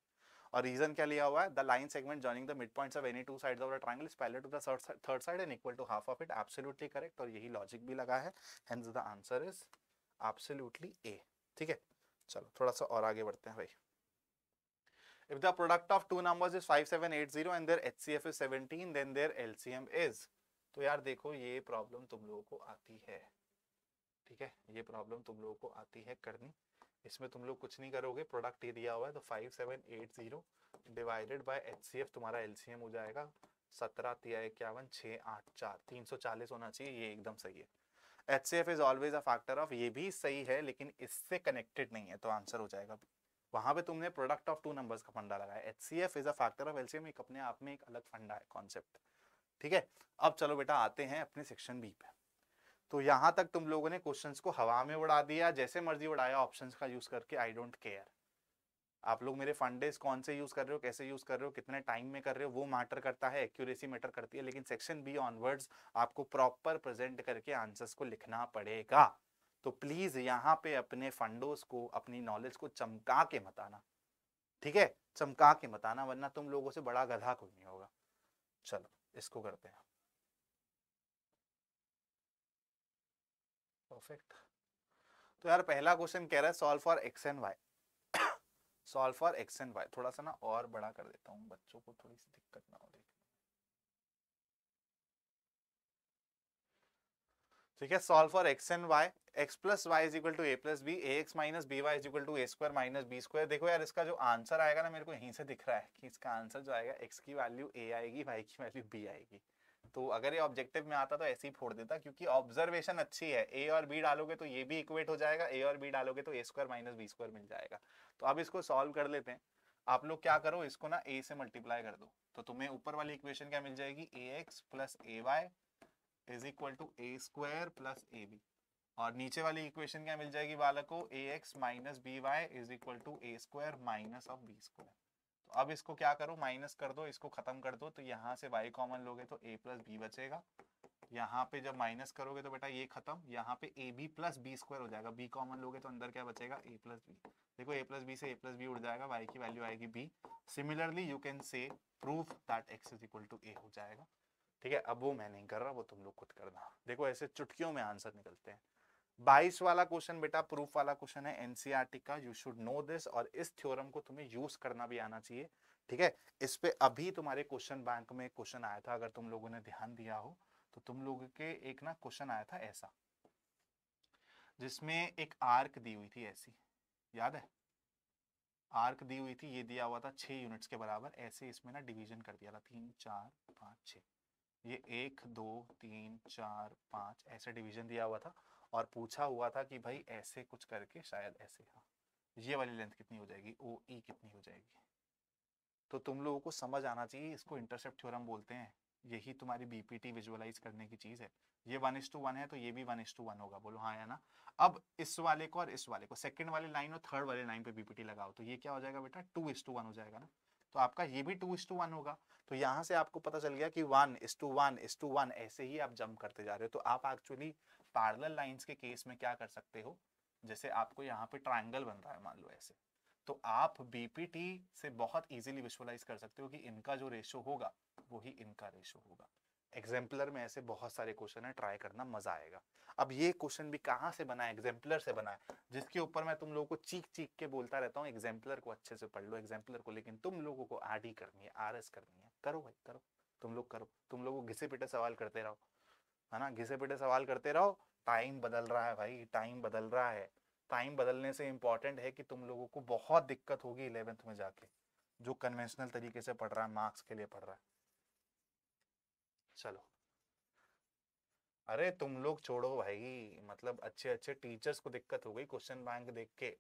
और रीजन क्या लिया हुआ है, the line segment joining the mid points of any two sides of the triangle is parallel to the third side and equal to half of it. Absolutely correct, और यही लॉजिक भी लगा है, hence the answer is absolutely a. ठीक है, चलो थोड़ा सा और आगे बढ़ते हैं भाई। If the product of two numbers is 5780 and their HCF is 17, then their LCM is। तो यार देखो ये प्रॉब्लम तुम लोगों को आती है, ठीक है, ये प्रॉब्लम तुम लोगों को आती है करनी। इसमें तुम लोग कुछ नहीं करोगे, प्रोडक्ट ये दिया हुआ है तो 5780 डिवाइडेड बाय HCF तुम्हारा LCM हो जाएगा 17 तिया 51 684 340 होना चाहिए, ये एकदम सही है। HCF is always a factor of, ये भी सही है लेकिन इससे कनेक्टेड नहीं है, तो आंसर हो जाएगा। वहां पे तुमने प्रोडक्ट ऑफ टू नंबर्स का फंडा लगाया, HCF is a factor of LCM एक अपने आप में एक अलग फंडा है, कॉन्सेप्ट। ठीक है, अब चलो बेटा आते हैं अपने सेक्शन बी पे। तो यहां तक तुम लोगों ने क्वेश्चंस को हवा में उड़ा दिया, जैसे मर्जी उड़ाया ऑप्शंस का यूज करके, आई डोंट केयर। आप लोग मेरे फंडेस कौन से यूज कर रहे हो, कैसे यूज कर रहे हो, कितने टाइम में कर रहे हो, वो मैटर करता है, एक्यूरेसी मैटर करती है, लेकिन सेक्शन बी ऑनवर्ड्स आपको प्रॉपर प्रेजेंट करके आंसर्स को लिखना पड़ेगा। तो प्लीज यहाँ पे अपने फंडोस को, अपनी नॉलेज को चमका के मत आना, ठीक है, चमका के मत आना, वरना तुम लोगों से बड़ा गधा कोई नहीं होगा। चलो इसको करते हैं परफेक्ट। तो यार पहला क्वेश्चन कह रहा है solve for X and Y, solve for X and Y. थोड़ा सा ना और बड़ा कर देता हूँ, बच्चों को थोड़ी सी दिक्कत ना हो। ठीक है, solve for X and Y, X plus Y is equal to A plus B, A x minus B Y is equal to A square minus B square. देखो यार इसका जो आंसर आएगा ना, मेरे को यहीं से दिख रहा है कि इसका आंसर जो आएगा एक्स की वैल्यू ए आएगी, वाई की वैल्यू बी आएगी। तो अगर ये ऑब्जेक्टिव में आता तो ऐसे ही फोड़ देता, क्योंकि ऑब्जर्वेशन अच्छी है, ए और बी डालोगे तो ये भी इक्वेट हो जाएगा, ए और बी डालोगे तो ए स्क्वायर माइनस बी स्क्वायर मिल जाएगा। तो अब इसको सॉल्व कर लेते हैं। आप लोग क्या करो, इसको ना ए से मल्टीप्लाई कर दो, तो तुम्हें ऊपर वाली इक्वेशन क्या मिल जाएगी, a x plus a y is equal to A square plus a b. और नीचे वाली इक्वेशन क्या मिल जाएगी बालक को, a x minus B Y is equal to A square minus of b square. तो अब इसको क्या करो, माइनस कर दो, इसको खत्म कर दो, तो यहाँ से y कॉमन लोगे तो a प्लस बी बचेगा। यहाँ पे जब माइनस करोगे तो बेटा ये खत्म, यहाँ पे A B plus B square हो जाएगा, b कॉमन लोगे तो अंदर क्या बचेगा, a प्लस बी। देखो a प्लस बी से a प्लस बी उड़ जाएगा, y की वैल्यू आएगी b। Similarly you can say proof that x is equal to a हो जाएगा। ठीक है, अब वो मैं नहीं कर रहा, वो तुम लोग खुद करना। देखो ऐसे चुटकियों में आंसर निकलते हैं। 22 वाला क्वेश्चन बेटा प्रूफ वाला क्वेश्चन है एनसीईआरटी का, यू शुड नो दिस, और इस थ्योरम को तुम्हें यूज करना भी आना चाहिए। ठीक है, इस पे अभी तुम्हारे क्वेश्चन बैंक में क्वेश्चन आया था, अगर तुम लोगों ने ध्यान दिया हो तो तुम लोगों के एक ना क्वेश्चन आया था ऐसा, जिसमें एक आर्क दी हुई थी ऐसी, याद है, आर्क दी हुई थी, ये दिया हुआ था 6 यूनिट्स के बराबर, ऐसे इसमें ना डिवीजन कर दिया था 3 4 5 6, ये 1 2 3 4 5 ऐसे डिवीजन दिया हुआ था, और पूछा हुआ था कि भाई ऐसे कुछ करके शायद ऐसे, हाँ ये वाली लेंथ कितनी हो जाएगी, ओ ई कितनी हो जाएगी। तो तुम लोगों को समझ आना चाहिए, इसको इंटरसेप्ट थ्योरम बोलते हैं, यही तुम्हारी बीपीटी विजुअलाइज करने की चीज है। ये 1:1 है तो ये भी 1:1 होगा, बोलो हाँ या ना। अब इस वाले को और इस वाले को, सेकंड वाली लाइन और थर्ड वाली लाइन पे बीपीटी लगाओ, तो ये क्या हो जाएगा बेटा, 2:1 हो जाएगा ना। तो आपका ये भी 2:1 होगा। तो यहाँ से आपको पता चल गया कि 1:1:1 ऐसे ही आप जंप करते जा रहे हो। तो आप एक्चुअली पैरेलल लाइंस के केस में क्या कर सकते हो, जैसे आपको यहाँ पे ट्राइंगल बन रहा है मान लो ऐसे, तो आप बीपीटी से बहुत इजीली विजुअलाइज कर सकते हो कि इनका जो रेशो होगा वही इनका रेशो होगा। एग्जाम्पलर में ऐसे बहुत सारे क्वेश्चन है, ट्राई करना, मजा आएगा। अब ये क्वेश्चन भी कहाँ से बना है, एग्जाम्पलर से बना है, जिसके ऊपर मैं तुम लोगों को चीख चीख के बोलता रहता हूँ एग्जाम्पलर को अच्छे से पढ़ लो, एग्जाम्पलर को, लेकिन तुम लोगों को आर डी करनी है, आर एस करनी है, करो भाई करो, तुम लोग करो, तुम लोग घिसे पिटे सवाल करते रहो, है ना, घिसे पिटे सवाल करते रहो। टाइम बदल रहा है भाई, टाइम बदल रहा है। टाइम बदलने से इंपॉर्टेंट है कि तुम लोगों को बहुत दिक्कत होगी 11th में जाके, जो कन्वेंशनल तरीके से पढ़ रहा है, मार्क्स के लिए पढ़ रहा है। चलो, अरे तुम लोग छोड़ो भाई, मतलब अच्छे अच्छे टीचर्स को दिक्कत हो गई क्वेश्चन बैंक देख के।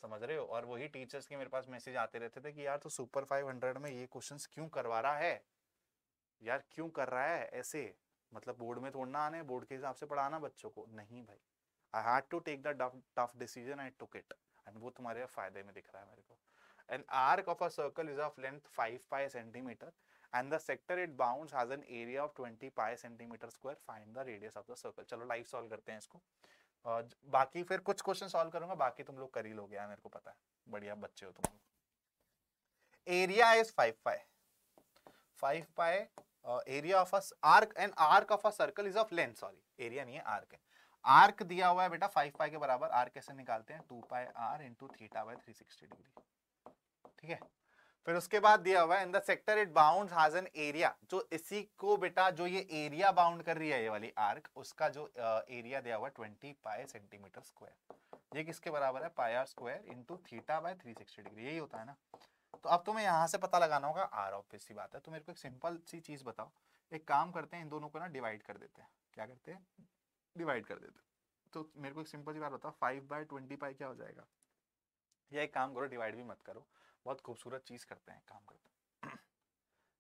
समझ रहे हो? और वही टीचर्स के मेरे पास मैसेज आते रहते थे कि यार तो सुपर 500 में ये क्वेश्चंस क्यों करवा रहा है यार, क्यों कर रहा है ऐसे, मतलब बोर्ड में थोड़ा आने, बोर्ड के हिसाब से पढ़ाना बच्चों को नहीं भाई। I had to take the tough decision, I took it, and वो तुम्हारे फायदे में दिख रहा है मेरे को। An arc of a circle is of length 5 pi centimeter and the sector it bounds has an area of 20 pi centimeter square. Find the radius of the circle. चलो लाइव सॉल्व करते हैं इसको, और बाकी फिर कुछ क्वेश्चन सॉल्व करूंगा, बाकी तुम लोग कर ही लोगे यार, मेरे को पता है, बढ़िया बच्चे हो तुम लोग। Area is 5 pi, 5 pi area of arc, and arc of a circle is of length, sorry area नहीं है आर्क है। आर्क दिया हुआ है बेटा 5 पाई के बराबर, आर्क कैसे निकालते हैं, 2 pi r into theta by 360 degree, ठीक है। फिर उसके बाद दिया हुआ है in the sector it bounds has an area, जो इसी को बेटा जो ये एरिया बाउंड कर रही है ये वाली आर्क, उसका जो एरिया दिया हुआ है 20 पाई सेंटीमीटर स्क्वायर, ये किसके बराबर है, pi r square into theta by 360 degree, यही होता है ना। तो अब तुम्हें यहां से पता लगाना होगा आर, ऑब्वियस सी बात है। तो मेरे को एक सिंपल सी चीज बताओ, एक काम करते हैं इन दोनों को ना डिवाइड कर देते हैं, क्या करते हैं, डिवाइड कर देते हैं। तो मेरे को एक सिंपल सी बात बताओ, 5/20 पाई क्या हो जाएगा, या एक काम करो डिवाइड भी मत करो, बहुत खूबसूरत चीज करते हैं, काम करते हैं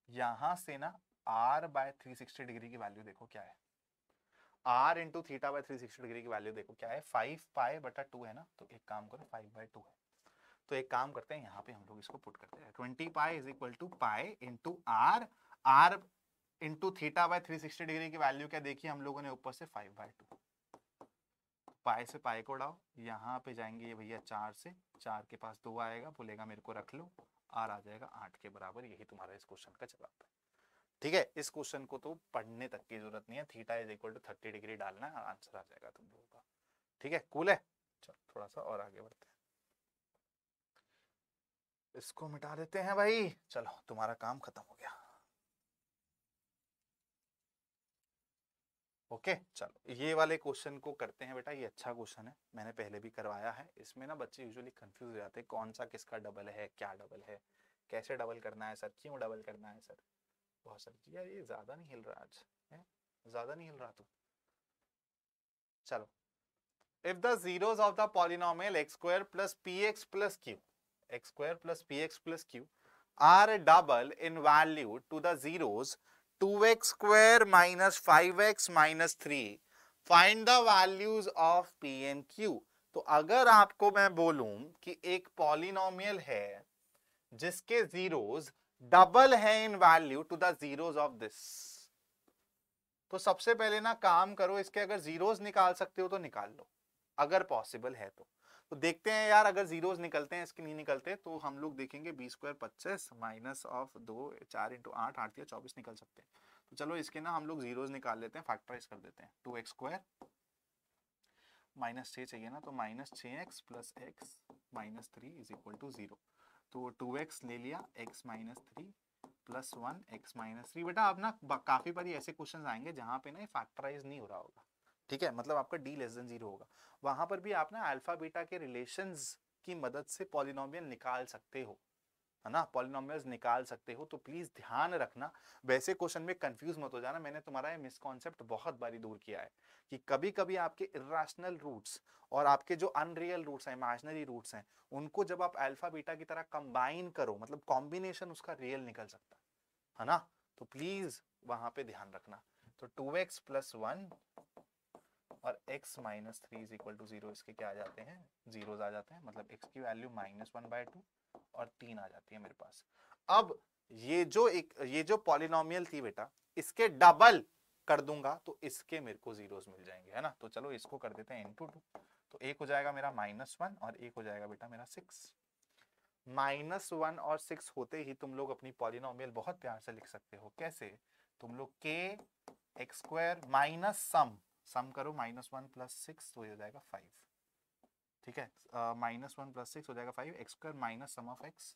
यहां से ना r/360 डिग्री की वैल्यू देखो क्या है, r into theta by 360 degree की वैल्यू देखो क्या है, 5 पाई बटा 2 है ना, तो एक काम करो 5/2 है। तो एक काम करते हैं यहाँ पे हम लोग इसको पुट करते हैं, 20 pi is equal to pi into R, R into theta by 360 degree की वैल्यू क्या देखी हम लोगों ने ऊपर से 5/2, पाई से पाई को उड़ाओ, यहाँ पे जाएंगे ये भैया 4 से, 4 के पास 2 आएगा, बोलेगा मेरे को रख लो, आर आ जाएगा 8 के बराबर, यही तुम्हारा इस क्वेश्चन का जवाब है। ठीक है, इस क्वेश्चन को तो पढ़ने तक की जरूरत नहीं है, theta is equal to 30 degree डालना है, आंसर आ जाएगा तुम लोगों का। ठीक है, कूल है। चलो थोड़ा सा और आगे बढ़ते हैं, इसको मिटा देते हैं भाई, चलो तुम्हारा काम खत्म हो गया। ओके चलो ये वाले क्वेश्चन को करते हैं बेटा, ये अच्छा क्वेश्चन है, मैंने पहले भी करवाया है। इसमें ना बच्चे यूजुअली कंफ्यूज हो जाते हैं, कौन सा किसका डबल है, क्या डबल है, कैसे डबल करना है सर, क्यों डबल करना है सर, बहुत सारी। यार ये ज्यादा नहीं हिल रहा आज है, ज्यादा नहीं हिल रहा तू। चलो, if the zeros of the polynomial x square plus px plus q, x square plus px plus q are double in value to the zeros 2x square minus 5x minus 3, find the values of p and q। तो अगर आपको मैं बोलूं कि एक polynomial है जिसके zeros double है in value to the zeros of this, तो सबसे पहले ना काम करो, इसके अगर जीरोस निकाल सकते हो तो निकाल लो, अगर पॉसिबल है तो देखते हैं यार, अगर जीरोस निकलते हैं, इसके नहीं निकलते तो हम लोग देखेंगे B square 25 minus of 2 4 into 8 8 या 24 निकल सकते हैं। तो चलो इसके ना हम लोग जीरोस निकाल लेते हैं, फैक्टराइज कर देते हैं, 2x स्क्वायर माइनस 6 चाहिए ना, तो minus 6x plus x minus 3 is equal to 0। तो 2x ले लिया, x minus 3 plus 1 x minus 3। बेटा अब ना काफी बारी ऐसे क्वेश्चन आएंगे जहां पे ना ये फैक्टराइज नहीं हो रहा होगा, ठीक है, मतलब आपका d लेस देन 0 होगा, वहां पर भी आप ना अल्फा बीटा के रिलेशंस की मदद से पॉलिनोमियल निकाल सकते हो, है ना, पॉलिनोमियल्स निकाल सकते हो। तो प्लीज ध्यान रखना, वैसे क्वेश्चन में कंफ्यूज मत हो जाना, मैंने तुम्हारा ये मिसकॉन्सेप्ट बहुत बारी दूर किया है कि कभी कभी आपके इरेशनल रूट्स और आपके जो अनरियल रूट्स हैं, इमेजिनरी रूट्स हैं, उनको जब आप अल्फा बीटा की तरह कंबाइन करो, मतलब कॉम्बिनेशन उसका रियल निकल सकता है ना, तो प्लीज वहां पे ध्यान रखना। तो 2x प्लस 1 और x minus 3 is equal to 0, इसके क्या आ जाते हैं, जीरोस आ जाते हैं, मतलब x की वैल्यू -1/2 और 3 आ जाती है मेरे पास। अब ये जो पॉलिनोमियल थी बेटा, इसके डबल कर दूंगा तो इसके मेरे को जीरोस मिल जाएंगे, है ना। तो चलो इसको कर देते हैं इनटू 2, तो एक हो जाएगा मेरा -1 और एक हो जाएगा बेटा मेरा 6। -1 और 6 होते ही तुम लोग अपनी पॉलिनोमियल बहुत प्यार से लिख सकते हो, कैसे, तुम लोग k x square minus sum करो, -1 प्लस 6 तो हो जाएगा 5, ठीक है, -1 प्लस 6 हो जाएगा 5, x square minus sum of x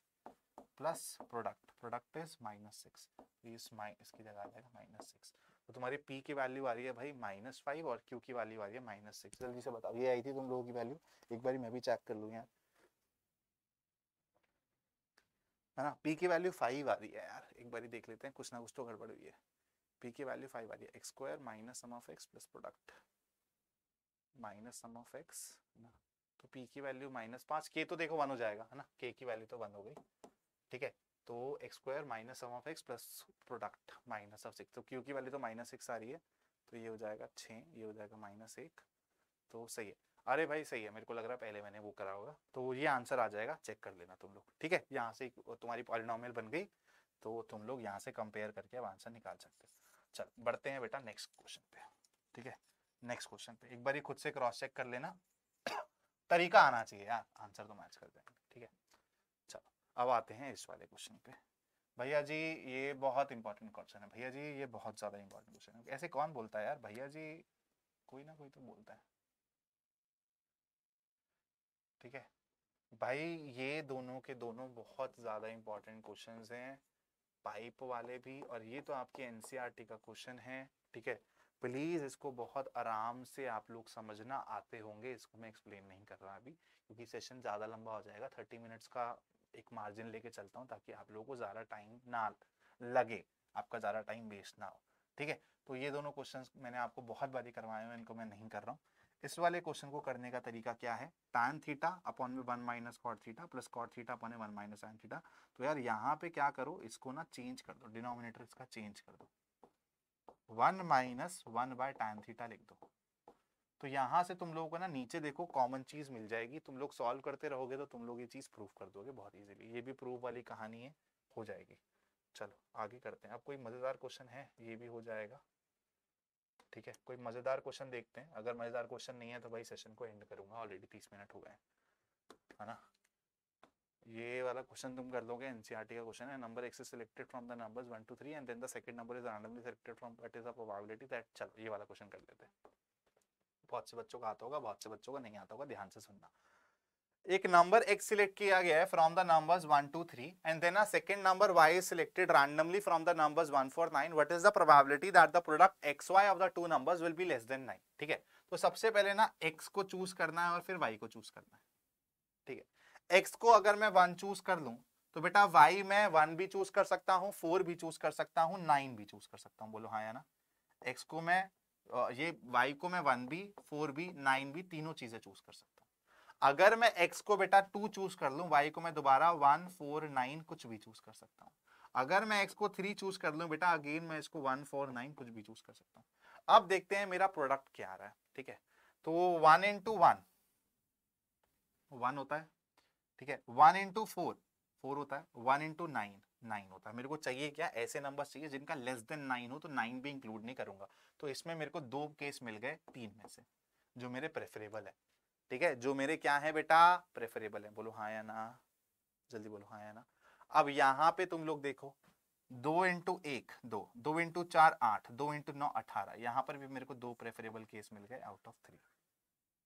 plus product is -6, इसकी जगह आ जाएगा -6। तो तुम्हारी p की वैल्यू आ रही है भाई -5 और q की वैल्यू आ रही है -6। जल्दी से बताओ, ये आई थी तुम लोगों की वैल्यू, एक बार मैं भी चेक कर लूँ यार, है ना, p की वैल्यू 5 आ रही है यार, एक बार देख लेते हैं, कुछ ना कुछ तो गड़बड़ हुई है। p की वैल्यू 5 आ रही है, x square minus sum of x plus product minus sum of x, तो p की वैल्यू -5, k तो देखो 1 हो जाएगा है ना, k की वैल्यू तो 1 हो गई, ठीक है। तो x² minus sum of x plus product minus of 6, तो q की वैल्यू तो -6 आ रही है, तो ये हो जाएगा 6, ये हो जाएगा -1, तो सही है। अरे भाई सही है, मेरे को लग रहा है पहले मैंने वो करा होगा, तो ये आंसर आ जाएगा, चेक कर लेना तुम लोग, ठीक है। यहाँ से तुम्हारी पॉलिनोमियल बन गई, तो तुम लोग यहाँ से कंपेयर करके अब आंसर निकाल सकते हो। चल बढ़ते हैं बेटा नेक्स्ट क्वेश्चन पे, ठीक है। नेक्स्ट क्वेश्चन पे एक बार खुद से क्रॉस चेक कर लेना, तरीका आना चाहिए यार, आंसर तो मैच कर देंगे, ठीक है। चलो अब आते हैं इस वाले क्वेश्चन पे। भैया जी ये बहुत इंपॉर्टेंट क्वेश्चन है, भैया जी ये बहुत ज्यादा इंपॉर्टेंट क्वेश्चन है। ऐसे कौन बोलता है यार भैया जी, कोई ना कोई तो बोलता है, ठीक है। भाई ये दोनों के दोनों बहुत ज्यादा इंपॉर्टेंट क्वेश्चंस हैं, पाइप वाले भी, और ये तो आपके एनसीईआरटी का क्वेश्चन है, ठीक है। प्लीज इसको बहुत आराम से आप लोग समझना आते होंगे, इसको मैं एक्सप्लेन नहीं कर रहा अभी क्योंकि सेशन ज्यादा लंबा हो जाएगा। 30 मिनट्स का एक मार्जिन लेके चलता हूँ ताकि आप लोगों को ज्यादा टाइम ना लगे, आपका ज्यादा टाइम वेस्ट ना हो, ठीक है। तो ये दोनों क्वेश्चंस मैंने आपको बहुत बारी करवाए हैं, इनको मैं नहीं कर रहा हूँ। इस वाले क्वेश्चन को करने का तरीका क्या है, tan थीटा अपॉन में 1 minus cot theta plus cot theta upon 1 minus sin theta. तो यार यहाँ पे क्या करो, इसको ना चेंज कर दो, डिनोमिनेटर इसका चेंज कर दो, 1 माइनस 1 बाय tan थीटा लिख दो। तो यहाँ से तुम लोगों को ना नीचे देखो कॉमन चीज मिल जाएगी, तुम लोग सॉल्व करते रहोगे तो तुम लोग ये चीज प्रूव कर दोगे बहुत इजीली, ये भी प्रूव वाली कहानी है, हो जाएगी। चलो आगे करते हैं, अब कोई मजेदार क्वेश्चन है ये भी हो जाएगा, ठीक है। कोई मजेदार क्वेश्चन देखते हैं, अगर मजेदार क्वेश्चन नहीं है तो भाई सेशन को एंड करूंगा, ऑलरेडी 30 मिनट हो गए है ना। ये वाला क्वेश्चन तुम कर लोगे, एनसीईआरटी का क्वेश्चन है, number x is selected from the numbers 1 to 3 and then the second number is randomly selected from, what is the probability that, चलो ये वाला क्वेश्चन कर लेते हैं। बहुत से बच्चों का आता होगा, बहुत से बच्चों का नहीं आता होगा, ध्यान से सुनना। एक नंबर x सिलेक्ट किया गया है from the numbers 1 to 3 and then a second number y is selected randomly from the numbers 1 4 9, what is the probability that the product xy of the two numbers will be less than 9, ठीक है। तो सबसे पहले ना x को choose करना है और फिर y को चूज करना है, ठीक है। x को अगर मैं 1 चूज कर लूं तो बेटा y में 1 भी चूज कर सकता हूं, 4 भी चूज कर सकता हूं, 9 भी चूज कर सकता हूं, बोलो हाँ या ना। x को मैं ये y को मैं 1 भी 4 भी 9 भी तीनों चीजें चूज कर सकता हूं। अगर मैं x को बेटा 2 चूज कर लूं, y को मैं दोबारा 1 4 9 कुछ भी चूज कर सकता हूं। अगर मैं x को 3 चूज कर लूं बेटा, अगेन मैं इसको 1 4 9 कुछ भी चूज कर सकता हूं। अब देखते हैं मेरा प्रोडक्ट क्या आ रहा है, ठीक है। तो 1 into 1 1 होता है, ठीक है। 1 into 4 4 होता है, 1 into 9 9 होता है। मेरे को चाहिए क्या, ऐसे नंबर चाहिए जिनका लेस देन 9 हो, तो 9 भी इंक्लूड नहीं करूंगा। तो इसमें मेरे को 2 केस मिल गए 3 में से, जो मेरे प्रेफरेबल है, ठीक है। जो मेरे क्या है बेटा, प्रेफरेबल है, बोलो हाँ या ना, जल्दी बोलो हाँ या ना। अब यहाँ पे तुम लोग देखो, 2 इंटू 1 2, 2 इंटू 4 8, 2 इंटू 9 18, यहाँ पर भी मेरे को 2 प्रेफरेबल केस मिल गए आउट ऑफ 3,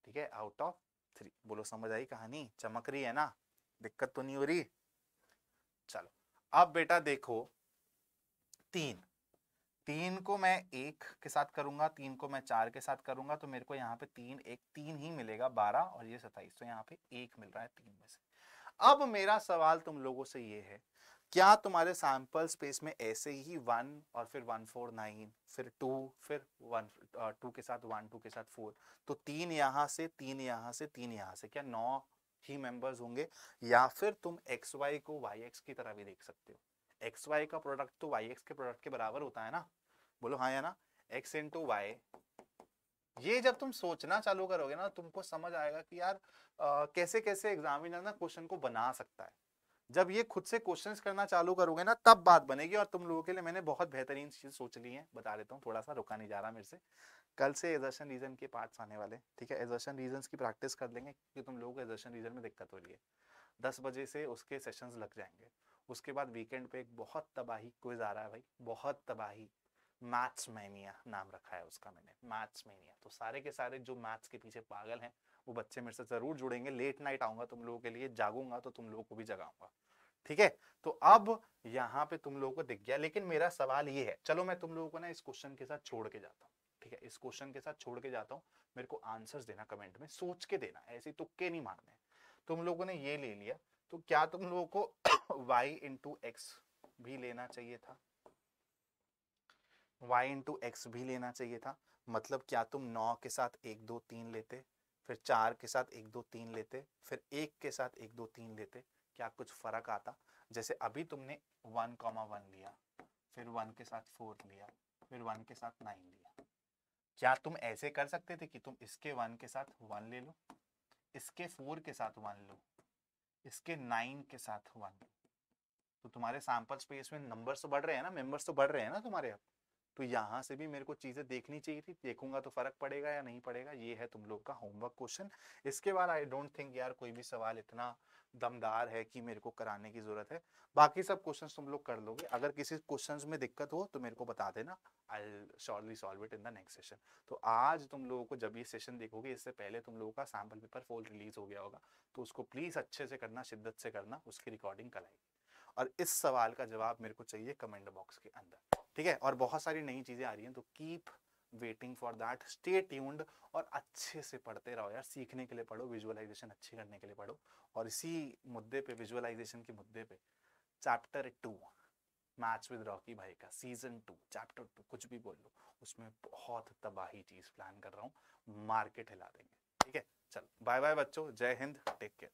ठीक है, आउट ऑफ 3। बोलो समझ आई कहानी, चमक रही है ना, दिक्कत तो नहीं हो रही। चलो अब बेटा देखो, 3 को मैं 1 के साथ करूंगा, 3 को मैं 4 के साथ करूंगा, तो मेरे को यहाँ पे 3 1 3 ही मिलेगा, 12 और ये 27, तो यहाँ पे 1 मिल रहा है 3 में से। अब मेरा सवाल तुम लोगों से ये है, क्या तुम्हारे सैंपल स्पेस में ऐसे ही 1 और फिर 1 4 9 फिर 2 फिर 1 2 के साथ 1 2 के साथ 4, तो 3 यहाँ से 3 यहाँ से 3 यहाँ से, क्या 9 ही मेंबर्स होंगे? या फिर तुम एक्स वाई को वाई एक्स की तरह भी देख सकते हो, एक्स वाई का प्रोडक्ट तो वाई एक्स के प्रोडक्ट के बराबर होता है ना, बोलो हाँ या ना, एक्स इंटू वाई। ये जब तुम सोचना चालू करोगे ना, तुमको समझ आएगा कि यार कैसे कैसे एग्जामिनर ना क्वेश्चन को बना सकता है। जब ये खुद से क्वेश्चंस करना चालू करोगे ना, तब बात बनेगी। और तुम लोगों के लिए मैंने बहुत बेहतरीन चीज सोच ली है, बता देता हूँ, थोड़ा सा रुका नहीं जा रहा मेरे से। कल से एजर्शन रीजन के पार्ट्स आने वाले, ठीक है। एजर्शन रीजन की प्रैक्टिस कर लेंगे क्योंकि तुम लोगों को एजर्शन रीजन में दिक्कत हो रही है। 10 बजे से उसके सेशंस लग जाएंगे। उसके बाद वीकेंड पे एक बहुत तबाही क्विज आ रहा है भाई, बहुत तबाही, मैथ्स मैनिया नाम रखा है उसका मैंने, मैथ्स मैनिया। तो सारे के सारे जो मैथ्स के पीछे पागल हैं वो बच्चे मेरे से जरूर जुड़ेंगे। लेट नाइट आऊंगा तुम लोगों के लिए, जागूंगा तो तुम लोगों को भी जगाऊंगा, ठीक है। तो अब यहाँ पे तुम लोगों को दिख गया, लेकिन मेरा सवाल ये है, चलो मैं तुम लोगों को ना इस क्वेश्चन के साथ छोड़ के जाता हूँ, ठीक है। इस क्वेश्चन के साथ छोड़ के जाता हूँ, मेरे को आंसर्स देना कमेंट में, सोच के देना, ऐसे तुक्के नहीं मारने। तुम लोगों ने ये ले लिया, तो क्या तुम लोगों को y इंटू एक्स भी लेना चाहिए था? y इंटू एक्स भी लेना चाहिए था, मतलब क्या तुम 9 के साथ 1 2 3 लेते, फिर 4 के साथ 1 2 3 लेते, फिर 1 के साथ 1 2 3 लेते, क्या कुछ फर्क आता? जैसे अभी तुमने 1,1 लिया, फिर 1 के साथ 4 लिया, फिर 1 के साथ 9 लिया। क्या तुम ऐसे कर सकते थे कि तुम इसके 1 के साथ 1 ले लो, इसके 4 के साथ 1 लो, इसके 9 के साथ 1? तो तुम्हारे सैंपल स्पेस में नंबर्स तो बढ़ रहे हैं ना, मेंबर्स तो बढ़ रहे हैं ना तुम्हारे अब। तो यहाँ से भी मेरे को चीजें देखनी चाहिए थी, देखूंगा तो फर्क पड़ेगा या नहीं पड़ेगा। ये है तुम लोग का होमवर्क क्वेश्चन। इसके बाद आई डोंट थिंक यार कोई भी सवाल इतना दमदार है कि मेरे को कराने की जरूरत है। बाकी सब क्वेश्चंस तुम लोग कर लोगे। अगर किसी क्वेश्चंस में दिक्कत हो तो मेरे को बता देना, I will surely solve it in the next session. तो आज तुम लोगों को जब ये सेशन देखोगे, इससे पहले तुम लोगों का सैंपल पेपर फुल रिलीज हो गया होगा, तो उसको प्लीज अच्छे से करना, शिद्दत से करना, उसकी रिकॉर्डिंग कल आएगी। और इस सवाल का जवाब मेरे को चाहिए कमेंट बॉक्स के अंदर, ठीक है? और बहुत सारी नई चीजें आ रही हैं, तो keep waiting for that, stay tuned और अच्छे से पढ़ते रहो यार। सीखने के लिए पढ़ो, विजुअलाइजेशन अच्छी करने के लिए पढ़ो। और इसी मुद्दे पे, विजुअलाइजेशन के मुद्दे पे, चैप्टर 2 मैथ्स विद रॉकी भाई का सीजन 2 चैप्टर 2 कुछ भी बोल लो, उसमें बहुत तबाही चीज प्लान कर रहा हूँ, मार्केट हिला देंगे, ठीक है? चलो बाय बाय बच्चों, जय हिंद, टेक केयर।